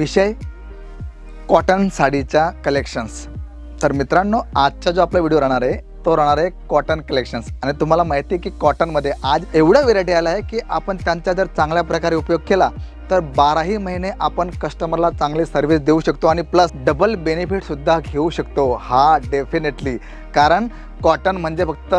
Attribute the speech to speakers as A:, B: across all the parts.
A: विषय cotton साडीच्या collections. तर मित्रांनो, आजचा जो आपला व्हिडिओ राहणार आहे तो राहणार आहे कॉटन कलेक्शन्स। आणि तुम्हाला माहिती आहे की कॉटनमध्ये आज एवढ्या व्हेरायटी आल्या आहे की आपण त्यांचा जर चांगल्या प्रकारे उपयोग केला तर 12ही महिने आपण कस्टमरला चांगली सर्व्हिस देऊ शकतो आणि प्लस डबल बेनिफिट सुद्धा घेऊ शकतो। हा डेफिनेटली, कारण कॉटन म्हणजे फक्त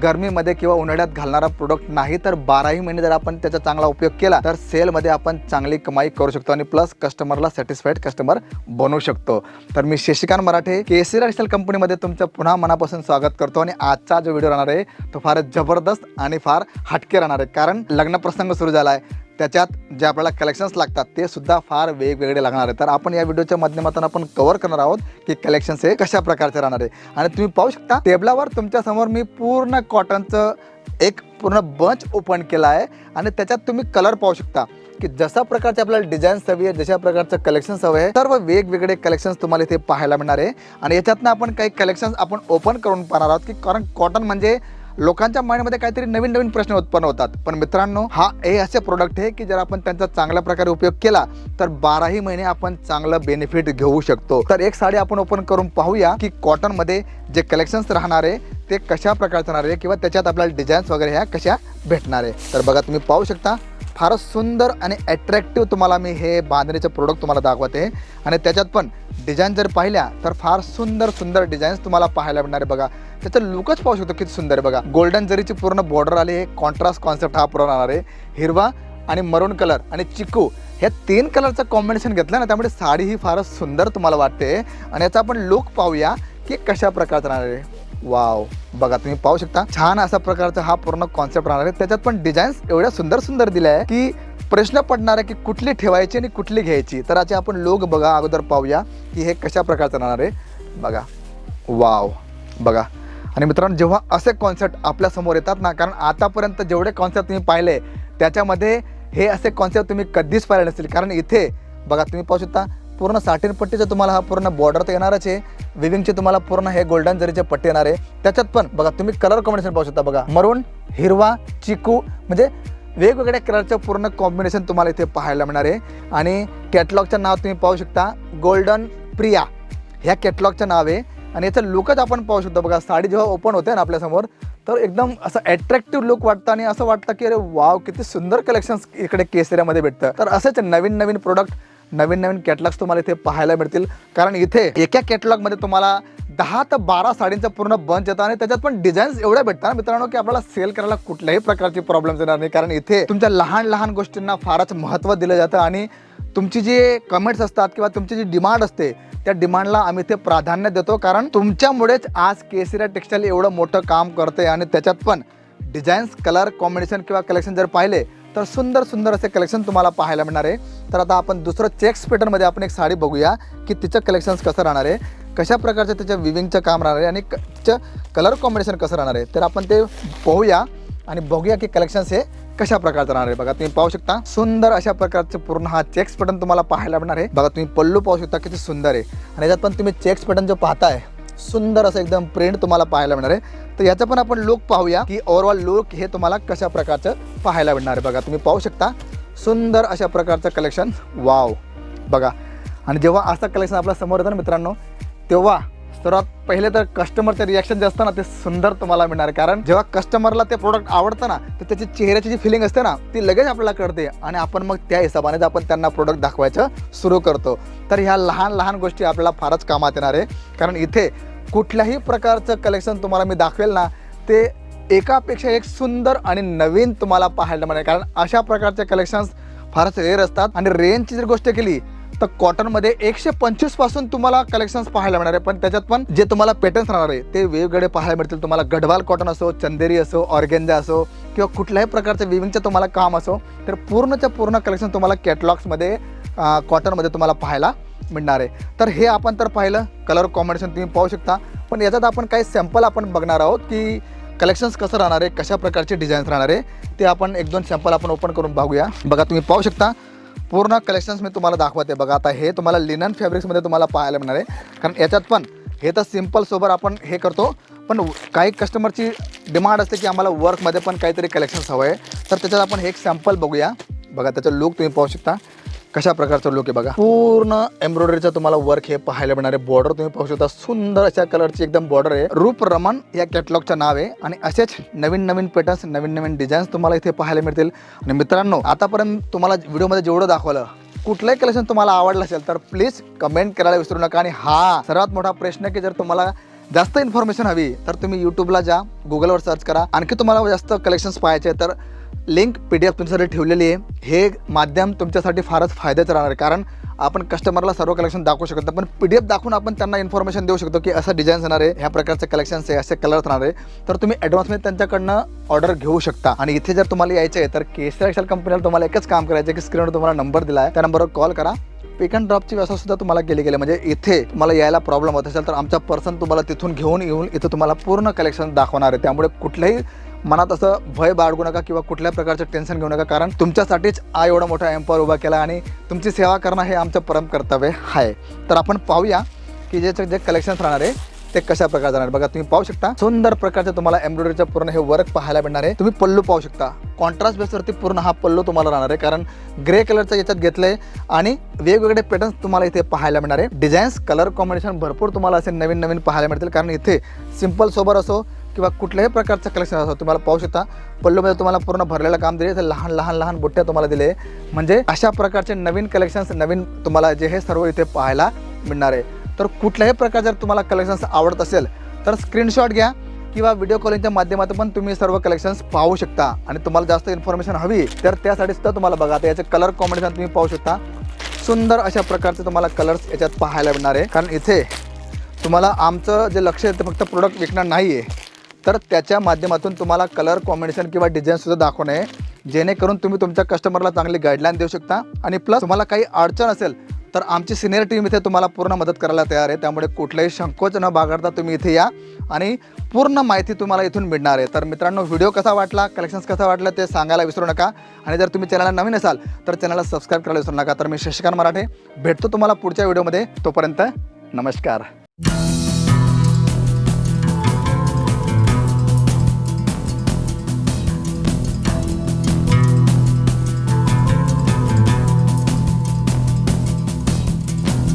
A: गरमीमध्ये किंवा उन्हाळ्यात घालणारा प्रोडक्ट नाही, तर 12ही महिने जर आपण त्याचा चांगला उपयोग केला तर सेलमध्ये आपण चांगली कमाई करू शकतो आणि प्लस कस्टमरला सॅटिस्फाईड कस्टमर बनवू शकतो। तर मी शशिकांत मराठे केसरी टेक्सटाईल कंपनीमध्ये तुमचं पुन्हा मनापासून स्वागत करतो। आणि आजचा जो व्हिडिओ राहणार आहे तो फारच जबरदस्त आणि फार हटके राहणार आहे, कारण लग्न प्रसंग सुरू झाला आहे, त्याच्यात जे आपल्याला कलेक्शन्स लागतात ते सुद्धा फार वेगवेगळे लागणार आहे। तर आपण या व्हिडिओच्या माध्यमातून आपण कव्हर करणार आहोत की कलेक्शन्स हे कशा प्रकारचे राहणार आहे। आणि तुम्ही पाहू शकता टेबलावर तुमच्या समोर मी पूर्ण कॉटनचं एक पूर्ण बंच ओपन केला आहे आणि त्याच्यात तुम्ही कलर पाहू शकता की जशा प्रकारचे आपल्याला डिझाईन्स हवी आहे, जशा प्रकारचं कलेक्शन्स हवे आहे, सर्व वेगवेगळे कलेक्शन्स तुम्हाला इथे पाहायला मिळणार आहे। आणि याच्यातनं आपण काही कलेक्शन्स आपण ओपन करून पाहणार आहोत की कारण कॉटन म्हणजे लोकांच्या माइंडमध्ये काहीतरी नवीन नवीन प्रश्न उत्पन्न होतात। पण मित्रांनो, हा हे असे प्रोडक्ट आहे की जर आपण त्यांचा चांगल्या प्रकारे उपयोग केला तर 12ही महिने आपण चांगलं बेनिफिट घेऊ शकतो। तर एक साडी आपण ओपन करून पाहूया की कॉटनमध्ये जे कलेक्शन्स राहणार आहे ते कशा प्रकारचे राहणार आहे किंवा त्याच्यात आपल्याला डिझाईन्स वगैरे ह्या कशा भेटणार आहे। तर बघा, तुम्ही पाहू शकता फारच सुंदर आणि अट्रॅक्टिव्ह तुम्हाला मी हे बांधणीचे प्रोडक्ट तुम्हाला दाखवते। आणि त्याच्यात पण डिझाईन जर पाहिल्या तर फार सुंदर सुंदर डिझाईन्स तुम्हाला पाहायला मिळणार आहे। बघा, त्याचं लुकच पाहू शकतो किती सुंदर आहे। बघा, गोल्डन जरीची पूर्ण बॉर्डर आली आहे, कॉन्ट्रास्ट कॉन्सेप्ट हा पूर्ण राहणार आहे। हिरवा आणि मरून कलर आणि चिकू ह्या 3 कलरचं कॉम्बिनेशन घेतलं ना, त्यामुळे साडी ही फारच सुंदर तुम्हाला वाटते। आणि याचा आपण लुक पाहूया की कशा प्रकारचा राहणार आहे। वाव, बघा तुम्ही पाहू शकता छान अशा प्रकारचा हा पूर्ण कॉन्सेप्ट राहणार आहे। त्याच्यात पण डिझाईन्स एवढ्या सुंदर सुंदर दिल्या आहे की प्रश्न पडणार आहे की कुठली ठेवायची आणि कुठली घ्यायची। तर याचे आपण लोक बघा अगोदर पाहूया की हे कशा प्रकारचं राहणार आहे। बघा, वाव, बघा। आणि मित्रांनो, जेव्हा असे कॉन्सेप्ट आपल्या समोर येतात ना, कारण आतापर्यंत जेवढे कॉन्सेप्ट तुम्ही पाहिले त्याच्यामध्ये हे असे कॉन्सेप्ट तुम्ही कधीच पाहिले नसतील। कारण इथे बघा तुम्ही पाहू शकता पूर्ण साटिन पट्टीचं तुम्हाला हा पूर्ण बॉर्डर तर येणारच आहे, विविंगचे तुम्हाला पूर्ण हे गोल्डन जरीचे पट्टी येणार आहे। त्याच्यात पण बघा तुम्ही कलर कॉम्बिनेशन पाहू शकता। बघा, मरून, हिरवा, चिकू म्हणजे वेगवेगळ्या कलरचं पूर्ण कॉम्बिनेशन तुम्हाला इथे पाहायला मिळणार आहे। आणि कॅटलॉगचं नाव तुम्ही पाहू शकता, गोल्डन प्रिया ह्या कॅटलॉगचं नाव आहे। आणि याचं लुकच आपण पाहू शकतो। बघा, साडी जेव्हा ओपन होते ना आपल्यासमोर तर एकदम असं अट्रॅक्टिव्ह लुक वाटतं आणि असं वाटतं की अरे वाव, किती सुंदर कलेक्शन्स इकडे केसऱ्यामध्ये भेटतं। तर असेच नवीन नवीन प्रोडक्ट, नवीन नवीन कॅटलॉग्स तुम्हाला इथे पाहायला मिळतील, कारण इथे एका कॅटलॉगमध्ये तुम्हाला 10 ते 12 साडींचं पूर्ण बंच येतं आणि त्याच्यात पण डिझाईन्स एवढ्या भेटतात मित्रांनो की आपल्याला सेल करायला कुठल्याही प्रकारची प्रॉब्लेम्स येणार नाही। कारण इथे तुमच्या लहान लहान गोष्टींना फारच महत्त्व दिलं जातं आणि तुमची जे कमेंट्स असतात किंवा तुमची जी डिमांड असते त्या डिमांडला आम्ही इथे प्राधान्य देतो, कारण तुमच्यामुळेच आज केसरी टेक्सटाईल एवढं मोठं काम करते। आणि त्याच्यात पण डिझाईन्स, कलर कॉम्बिनेशन किंवा कलेक्शन जर पाहिले तर सुंदर सुंदर असे कलेक्शन तुम्हाला पाहायला मिळणार आहे। तर आता आपण दुसरं चेक्स पॅटर्नमध्ये आपण एक साडी बघूया की तिचं कलेक्शन्स कसं राहणार आहे, कशा प्रकारचं त्याचं विविंगचं काम राहणार आहे आणि तिचं कलर कॉम्बिनेशन कसं राहणार आहे। तर आपण ते पाहूया आणि बघूया की कलेक्शन्स हे कशा प्रकारचं राहणार आहे। बघा, तुम्ही पाहू शकता सुंदर अशा प्रकारचं पूर्ण हा चेक्स पॅटर्न तुम्हाला पाहायला मिळणार आहे। बघा, तुम्ही पल्लू पाहू शकता किती सुंदर आहे आणि याच्यात पण तुम्ही चेक्स पॅटर्न जो पाहताय सुंदर असं एकदम प्रिंट तुम्हाला पाहायला मिळणार आहे। तर याचं पण आपण लुक पाहूया की ओव्हरऑल लुक हे तुम्हाला कशा प्रकारचं पाहायला मिळणार आहे। बघा, तुम्ही पाहू शकता सुंदर अशा प्रकारचं कलेक्शन, वाव, बघा। आणि जेव्हा असं कलेक्शन आपल्या समोर येतं ना मित्रांनो, तेव्हा सर्वात पहिले तर कस्टमरचं रिॲक्शन जे असतं ना ते सुंदर तुम्हाला मिळणार आहे। कारण जेव्हा कस्टमरला ते प्रोडक्ट आवडतं ना तर त्याची चेहऱ्याची जी फिलिंग असते ना ती लगेच आपल्याला कळते आणि आपण मग त्या हिशोबाने आपण त्यांना प्रोडक्ट दाखवायचं सुरू करतो। तर ह्या लहान लहान गोष्टी आपल्याला फारच कामात येणार आहे, कारण इथे कुठल्याही प्रकारचं कलेक्शन तुम्हाला मी दाखवेल ना ते एकापेक्षा एक सुंदर आणि नवीन तुम्हाला पाहायला मिळेल। कारण अशा प्रकारचे कलेक्शन्स फारच रेअर असतात। आणि रेंजची जर गोष्ट केली तर कॉटनमध्ये 125 पासून तुम्हाला कलेक्शन्स पाहायला मिळणार आहे, पण त्याच्यात पण जे तुम्हाला पॅटर्न्स राहणार आहे ते वेगवेगळे पाहायला मिळतील तुम्हाला। गढवाल कॉटन असो, चंदेरी असो, ऑर्गेन्झा असो किंवा कुठल्याही प्रकारचं विविंगचं तुम्हाला काम असो, तर पूर्णच्या पूर्ण कलेक्शन तुम्हाला कॅटलॉग्समध्ये कॉटनमध्ये तुम्हाला पाहायला मिळणार आहे। तर हे आपण तर पाहिलं कलर कॉम्बिनेशन तुम्ही पाहू शकता, पण याच्यात आपण काही सॅम्पल आपण बघणार आहोत की कलेक्शन्स कसं राहणार आहे, कशा प्रकारचे डिझाईन्स राहणार आहे ते आपण 1-2 सॅम्पल आपण ओपन करून बघूया। बघा, तुम्ही पाहू शकता पूर्ण कलेक्शन्स मी तुम्हाला दाखवते। बघा, आता हे तुम्हाला लिनन फॅब्रिक्समध्ये तुम्हाला पाहायला मिळणार आहे, कारण याच्यात पण हे तर सिम्पल सोबत आपण हे करतो, पण काही कस्टमरची डिमांड असते की आम्हाला वर्कमध्ये पण काहीतरी कलेक्शन्स हवं आहे, तर त्याच्यात आपण एक सॅम्पल बघूया। बघा, त्याचं लुक तुम्ही पाहू शकता कशा प्रकारचं लुक आहे बघा. पूर्ण एम्ब्रॉयडरीचं तुम्हाला वर्क हे पाहायला मिळणार आहे. बॉर्डर तुम्ही पाहू शकता, सुंदर अशा कलरची एकदम बॉर्डर आहे. रूप रमन या कॅटलॉगचं नाव आहे आणि असेच नवीन नवीन पॅटर्न्स, नवीन नवीन डिझाईन्स तुम्हाला इथे पाहायला मिळतील. आणि मित्रांनो, आतापर्यंत तुम्हाला व्हिडिओमध्ये जेवढं दाखवलं, कुठलंही कलेक्शन तुम्हाला आवडलं असेल तर प्लीज कमेंट करायला विसरू नका. आणि हा सर्वात मोठा प्रश्न की जर तुम्हाला जास्त इन्फॉर्मेशन हवी तर तुम्ही यूट्यूबला जा, गुगलवर सर्च करा. आणखी तुम्हाला जास्त कलेक्शन्स पाहायचे तर लिंक PDF तुमच्यासाठी ठेवलेली आहे. हे माध्यम तुमच्यासाठी फारच फायद्याचं राहणार आहे, कारण आपण कस्टमरला सर्व कलेक्शन दाखवू शकत नाही, पण PDF दाखवून आपण त्यांना इन्फॉर्मेशन देऊ शकतो की असं डिझाईन्स येणार आहे, ह्या प्रकारचे कलेक्शन्स आहे, असे कलर्स राहणार आहे. तर तुम्ही ॲडव्हान्समध्ये त्यांच्याकडनं ऑर्डर घेऊ शकता. आणि इथे जर तुम्हाला यायचं आहे तर केसर एक्सेल कंपनीला तुम्हाला एकच काम करायचं आहे की स्क्रीनवर तुम्हाला नंबर दिला आहे, त्या नंबरवर कॉल करा. पिक अँड ड्रॉपची व्यवस्था सुद्धा तुम्हाला केली गेली, म्हणजे इथे तुम्हाला यायला प्रॉब्लेम होत असेल तर आमचा पर्सन तुम्हाला तिथून घेऊन येऊन इथं तुम्हाला पूर्ण कलेक्शन दाखवणार आहे. त्यामुळे कुठल्याही मनात असं भय बाळगू नका किंवा कुठल्या प्रकारचं टेन्शन घेऊ नका, कारण तुमच्यासाठीच एवढा मोठा एम्पायर उभा केला आणि तुमची सेवा करणं हे आमचं परम कर्तव्य आहे. तर आपण पाहूया की जे कलेक्शन्स राहणार आहे ते कशा प्रकारचे राहणार. बघा, तुम्ही पाहू शकता सुंदर प्रकारचं तुम्हाला एम्ब्रॉयडरीचं पूर्ण हे वर्क पाहायला मिळणार आहे. तुम्ही पल्लू पाहू शकता, कॉन्ट्रास्ट बेसवरती पूर्ण हा पल्लू तुम्हाला राहणार आहे, कारण ग्रे कलरचं याच्यात घेतलंय आणि वेगवेगळे पॅटर्न्स तुम्हाला इथे पाहायला मिळणार आहे. डिझाईन्स, कलर कॉम्बिनेशन भरपूर तुम्हाला असे नवीन नवीन पाहायला मिळतील, कारण इथे सिंपल सोबर असो किंवा कुठल्याही प्रकारचं कलेक्शन असो तुम्हाला पाहू शकता. पल्लूमध्ये तुम्हाला पूर्ण भरलेलं काम दिले, तर लहान लहान लहान बुट्ट्या तुम्हाला दिले, म्हणजे अशा प्रकारचे नवीन कलेक्शन्स, नवीन तुम्हाला जे हे सर्व इथे पाहायला मिळणार आहे. तर कुठल्याही प्रकार जर तुम्हाला कलेक्शन्स आवडत असेल तर स्क्रीनशॉट घ्या किंवा व्हिडिओ कॉलिंगच्या माध्यमातून पण तुम्ही सर्व कलेक्शन्स पाहू शकता. आणि तुम्हाला जास्त इन्फॉर्मेशन हवी तर त्यासाठी सुद्धा तुम्हाला बघा, आता याचे कलर कॉम्बिनेशन तुम्ही पाहू शकता. सुंदर अशा प्रकारचे तुम्हाला कलर्स याच्यात पाहायला मिळणार आहे, कारण इथे तुम्हाला आमचं जे लक्ष आहे ते फक्त प्रोडक्ट विकणं नाही आहे, तर त्याच्या माध्यमातून तुम्हाला कलर कॉम्बिनेशन किंवा डिझाईनसुद्धा दाखवणे आहे, जेणेकरून तुम्ही तुमच्या कस्टमरला चांगली गाईडलाईन देऊ शकता. आणि प्लस तुम्हाला काही अडचण असेल तर आमची सिनियर टीम इथे तुम्हाला पूर्ण मदत करायला तयार आहे. त्यामुळे कुठलाही संकोच न बाळगता तुम्ही इथे या आणि पूर्ण माहिती तुम्हाला इथून मिळणार आहे. तर मित्रांनो, व्हिडिओ कसा वाटला, कलेक्शन्स कसा वाटलं ते सांगायला विसरू नका. आणि जर तुम्ही चॅनलला नवीन असाल तर चॅनलला सबस्क्राईब करायला विसरू नका. तर मी शशिकांत मराठे भेटतो तुम्हाला पुढच्या व्हिडिओमध्ये. तोपर्यंत नमस्कार.